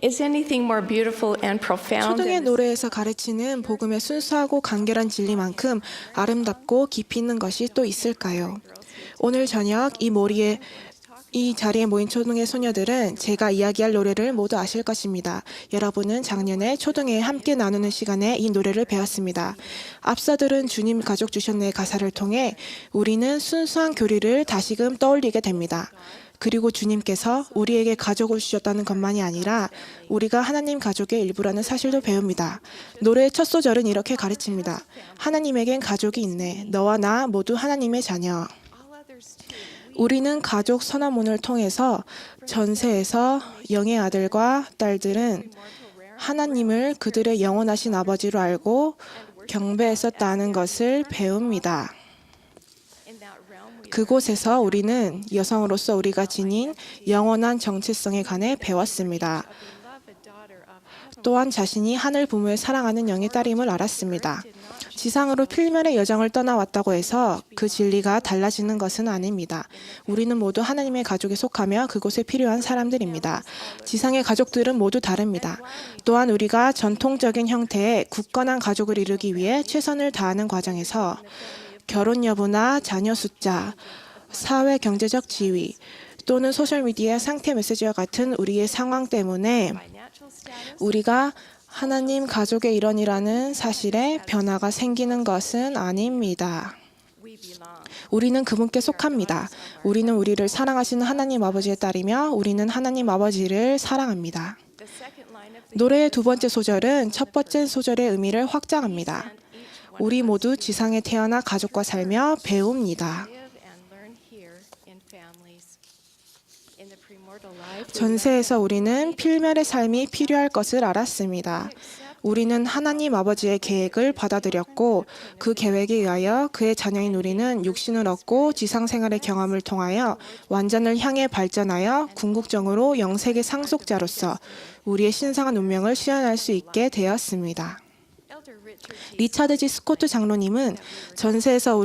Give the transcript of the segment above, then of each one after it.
Is anything more beautiful and profound 초등의 than 노래에서 가르치는 복음의 순수하고 간결한 진리만큼 아름답고 깊이 있는 것이 또 있을까요? 오늘 저녁 이 자리에 모인 초등의 소녀들은 제가 이야기할 노래를 모두 아실 것입니다. 여러분은 작년에 초등회에 함께 나누는 시간에 이 노래를 배웠습니다. 앞서 들은 주님 가족 주셨네의 가사를 통해 우리는 순수한 교리를 다시금 떠올리게 됩니다. 그리고 주님께서 우리에게 가족을 주셨다는 것만이 아니라 우리가 하나님 가족의 일부라는 사실도 배웁니다. 노래의 첫 소절은 이렇게 가르칩니다. 하나님에겐 가족이 있네. 너와 나 모두 하나님의 자녀. 우리는 가족 선언문을 통해서 전세에서 영의 아들과 딸들은 하나님을 그들의 영원하신 아버지로 알고 경배했었다는 것을 배웁니다. 그곳에서 우리는 여성으로서 우리가 지닌 영원한 정체성에 관해 배웠습니다. 또한 자신이 하늘 부모의 사랑하는 영의 딸임을 알았습니다. 지상으로 필면의 여정을 떠나왔다고 해서 그 진리가 달라지는 것은 아닙니다. 우리는 모두 하나님의 가족에 속하며 그곳에 필요한 사람들입니다. 지상의 가족들은 모두 다릅니다. 또한 우리가 전통적인 형태의 굳건한 가족을 이루기 위해 최선을 다하는 과정에서 결혼 여부나 자녀 숫자, 사회 경제적 지위 또는 소셜미디어 상태 메시지와 같은 우리의 상황 때문에 우리가 하나님 가족의 일원이라는 사실에 변화가 생기는 것은 아닙니다. 우리는 그분께 속합니다. 우리는 우리를 사랑하시는 하나님 아버지의 딸이며 우리는 하나님 아버지를 사랑합니다. 노래의 두 번째 소절은 첫 번째 소절의 의미를 확장합니다. 우리 모두 지상에 태어나 가족과 살며 배웁니다. 전세에서 우리는 필멸의 삶이 필요할 것을 알았습니다. 우리는 하나님 아버지의 계획을 받아들였고 그 계획에 의하여 그의 자녀인 우리는 육신을 얻고 지상생활의 경험을 통하여 완전을 향해 발전하여 궁극적으로 영세계 상속자로서 우리의 신성한 운명을 실현할 수 있게 되었습니다. 리차드 G. 스코트 장로님은 전세에서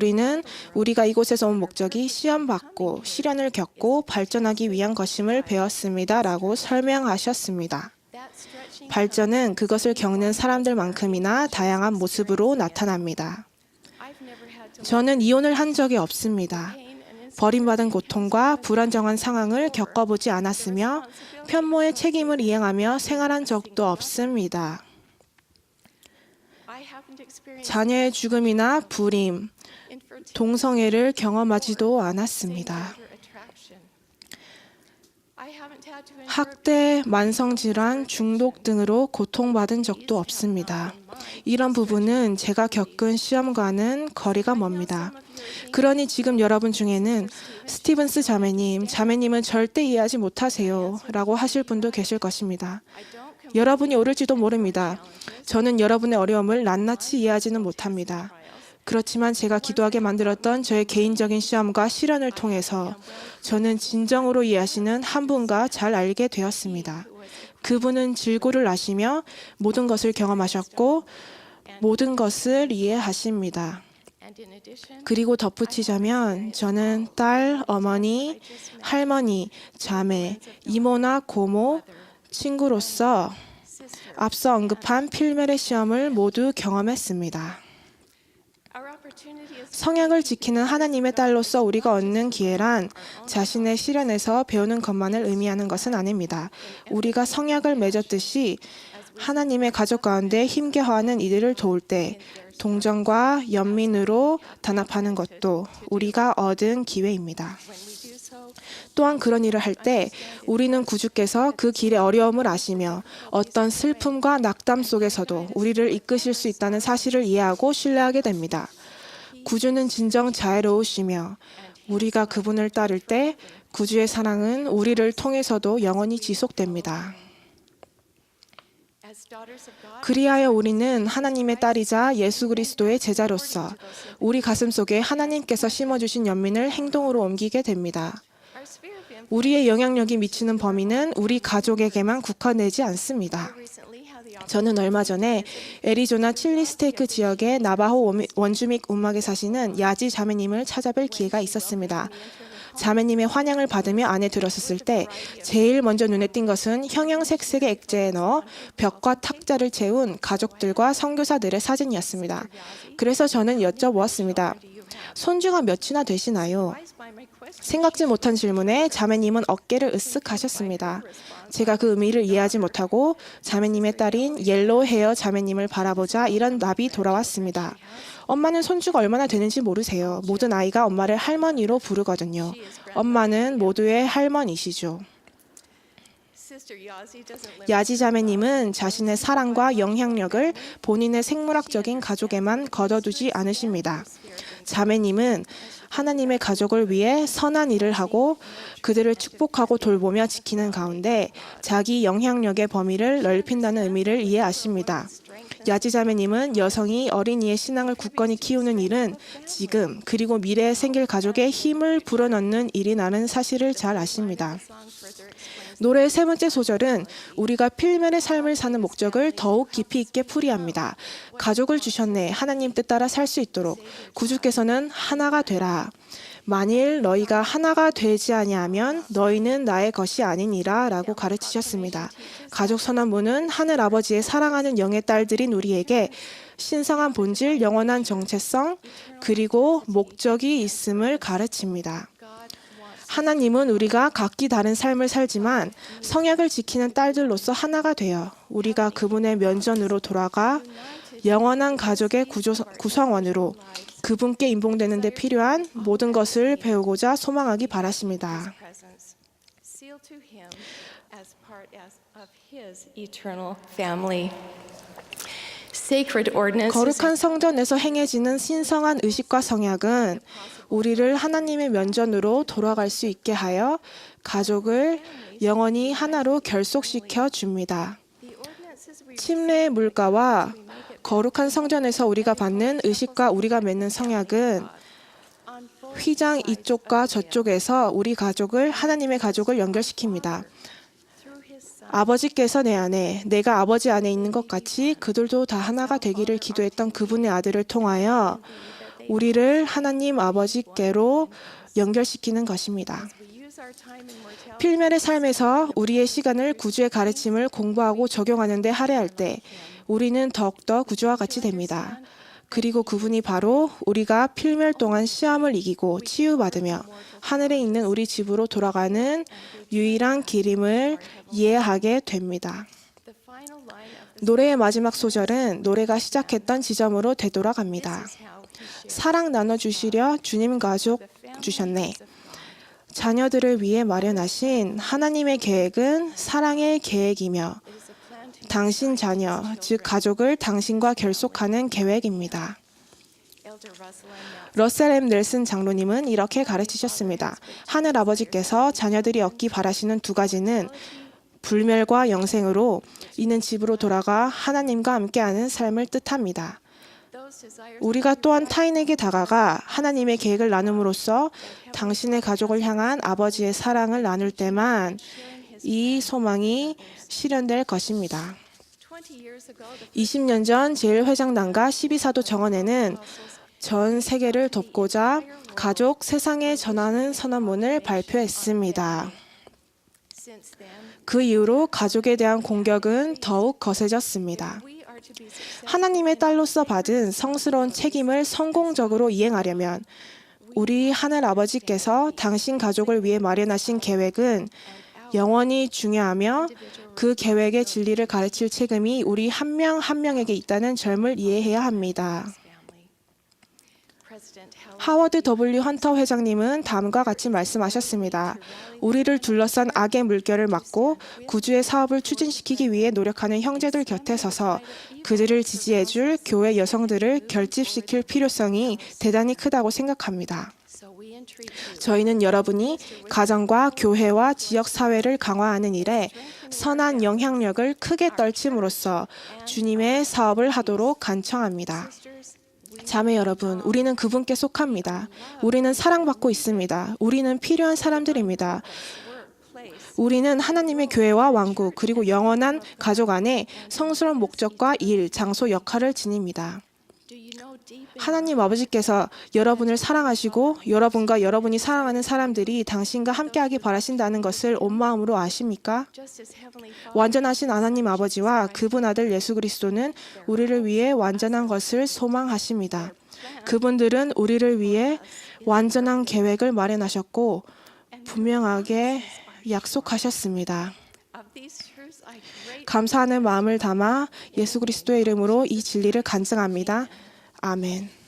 우리가 이곳에서 온 목적이 시험받고 시련을 겪고 발전하기 위한 것임을 배웠습니다. 라고 설명하셨습니다. 발전은 그것을 겪는 사람들만큼이나 다양한 모습으로 나타납니다. 저는 이혼을 한 적이 없습니다. 버림받은 고통과 불안정한 상황을 겪어보지 않았으며 편모의 책임을 이행하며 생활한 적도 없습니다. 자녀의 죽음이나 불임, 동성애를 경험하지도 않았습니다. 학대, 만성질환, 중독 등으로 고통받은 적도 없습니다. 이런 부분은 제가 겪은 시험과는 거리가 멉니다. 그러니 지금 여러분 중에는 스티븐스 자매님은 절대 이해하지 못하세요 라고 하실 분도 계실 것입니다. 여러분이 오를지도 모릅니다. 저는 여러분의 어려움을 낱낱이 이해하지는 못합니다. 그렇지만 제가 기도하게 만들었던 저의 개인적인 시험과 시련을 통해서 저는 진정으로 이해하시는 한 분과 잘 알게 되었습니다. 그분은 질고를 아시며 모든 것을 경험하셨고 모든 것을 이해하십니다. 그리고 덧붙이자면 저는 딸, 어머니, 할머니, 자매, 이모나 고모, 친구로서 앞서 언급한 필멸의 시험을 모두 경험했습니다. 성약을 지키는 하나님의 딸로서 우리가 얻는 기회란 자신의 시련에서 배우는 것만을 의미하는 것은 아닙니다. 우리가 성약을 맺었듯이 하나님의 가족 가운데 힘겨워하는 이들을 도울 때 동정과 연민으로 단합하는 것도 우리가 얻은 기회입니다. 또한 그런 일을 할 때 우리는 구주께서 그 길의 어려움을 아시며 어떤 슬픔과 낙담 속에서도 우리를 이끄실 수 있다는 사실을 이해하고 신뢰하게 됩니다. 구주는 진정 자애로우시며 우리가 그분을 따를 때 구주의 사랑은 우리를 통해서도 영원히 지속됩니다. 그리하여 우리는 하나님의 딸이자 예수 그리스도의 제자로서 우리 가슴 속에 하나님께서 심어주신 연민을 행동으로 옮기게 됩니다. 우리의 영향력이 미치는 범위는 우리 가족에게만 국한되지 않습니다. 저는 얼마 전에 애리조나 칠리 스테이크 지역의 나바호 원주민 움막에 사시는 야지 자매님을 찾아뵐 기회가 있었습니다. 자매님의 환영을 받으며 안에 들어섰을 때 제일 먼저 눈에 띈 것은 형형색색의 액자에 넣어 벽과 탁자를 채운 가족들과 선교사들의 사진이었습니다. 그래서 저는 여쭤보았습니다. 손주가 몇이나 되시나요? 생각지 못한 질문에 자매님은 어깨를 으쓱 하셨습니다. 제가 그 의미를 이해하지 못하고 자매님의 딸인 옐로우 헤어 자매님을 바라보자 이런 답이 돌아왔습니다. 엄마는 손주가 얼마나 되는지 모르세요. 모든 아이가 엄마를 할머니로 부르거든요. 엄마는 모두의 할머니시죠. 야지 자매님은 자신의 사랑과 영향력을 본인의 생물학적인 가족에만 거둬두지 않으십니다. 자매님은 하나님의 가족을 위해 선한 일을 하고 그들을 축복하고 돌보며 지키는 가운데 자기 영향력의 범위를 넓힌다는 의미를 이해하십니다. 야지 자매님은 여성이 어린이의 신앙을 굳건히 키우는 일은 지금 그리고 미래에 생길 가족에 힘을 불어넣는 일이라는 사실을 잘 아십니다. 노래의 세 번째 소절은 우리가 필면의 삶을 사는 목적을 더욱 깊이 있게 풀이합니다. 가족을 주셨네. 하나님 뜻 따라 살 수 있도록. 구주께서는 하나가 되라. 만일 너희가 하나가 되지 아니하면 너희는 나의 것이 아니니라 라고 가르치셨습니다. 가족 선언문은 하늘 아버지의 사랑하는 영의 딸들인 우리에게 신성한 본질, 영원한 정체성, 그리고 목적이 있음을 가르칩니다. 하나님은 우리가 각기 다른 삶을 살지만 성약을 지키는 딸들로서 하나가 되어 우리가 그분의 면전으로 돌아가 영원한 가족의 구성원으로 그분께 인봉되는 데 필요한 모든 것을 배우고자 소망하기 바라십니다. 거룩한 성전에서 행해지는 신성한 의식과 성약은 우리를 하나님의 면전으로 돌아갈 수 있게 하여 가족을 영원히 하나로 결속시켜 줍니다. 침례의 물가와 거룩한 성전에서 우리가 받는 의식과 우리가 맺는 성약은 휘장 이쪽과 저쪽에서 우리 가족을 하나님의 가족을 연결시킵니다. 아버지께서 내 안에, 내가 아버지 안에 있는 것 같이 그들도 다 하나가 되기를 기도했던 그분의 아들을 통하여 우리를 하나님 아버지께로 연결시키는 것입니다. 필면의 삶에서 우리의 시간을 구주의 가르침을 공부하고 적용하는 데 할애할 때 우리는 더욱더 구주와 같이 됩니다. 그리고 그분이 바로 우리가 필멸 동안 시험을 이기고 치유받으며 하늘에 있는 우리 집으로 돌아가는 유일한 길임을 이해하게 됩니다. 노래의 마지막 소절은 노래가 시작했던 지점으로 되돌아갑니다. 사랑 나눠주시려 주님 가족 주셨네. 자녀들을 위해 마련하신 하나님의 계획은 사랑의 계획이며 당신 자녀, 즉 가족을 당신과 결속하는 계획입니다. 러셀 M. 넬슨 장로님은 이렇게 가르치셨습니다. 하늘 아버지께서 자녀들이 얻기 바라시는 두 가지는 불멸과 영생으로 이는 집으로 돌아가 하나님과 함께하는 삶을 뜻합니다. 우리가 또한 타인에게 다가가 하나님의 계획을 나눔으로써 당신의 가족을 향한 아버지의 사랑을 나눌 때만 이 소망이 실현될 것입니다. 20년 전 제1회장단과 12사도 정원회는 전 세계를 돕고자 가족 세상에 전하는 선언문을 발표했습니다. 그 이후로 가족에 대한 공격은 더욱 거세졌습니다. 하나님의 딸로서 받은 성스러운 책임을 성공적으로 이행하려면 우리 하늘 아버지께서 당신 가족을 위해 마련하신 계획은 영원히 중요하며 그 계획의 진리를 가르칠 책임이 우리 한 명 한 명에게 있다는 점을 이해해야 합니다. 하워드 W. 헌터 회장님은 다음과 같이 말씀하셨습니다. 우리를 둘러싼 악의 물결을 막고 구주의 사업을 추진시키기 위해 노력하는 형제들 곁에 서서 그들을 지지해줄 교회 여성들을 결집시킬 필요성이 대단히 크다고 생각합니다. 저희는 여러분이 가정과 교회와 지역사회를 강화하는 일에 선한 영향력을 크게 떨침으로써 주님의 사업을 하도록 간청합니다. 자매 여러분, 우리는 그분께 속합니다. 우리는 사랑받고 있습니다. 우리는 필요한 사람들입니다. 우리는 하나님의 교회와 왕국 그리고 영원한 가족 안에 성스러운 목적과 일, 장소, 역할을 지닙니다. 하나님 아버지께서 여러분을 사랑하시고 여러분과 여러분이 사랑하는 사람들이 당신과 함께하기 바라신다는 것을 온 마음으로 아십니까? 완전하신 하나님 아버지와 그분 아들 예수 그리스도는 우리를 위해 완전한 것을 소망하십니다. 그분들은 우리를 위해 완전한 계획을 마련하셨고 분명하게 약속하셨습니다. 감사하는 마음을 담아 예수 그리스도의 이름으로 이 진리를 간증합니다. 아멘.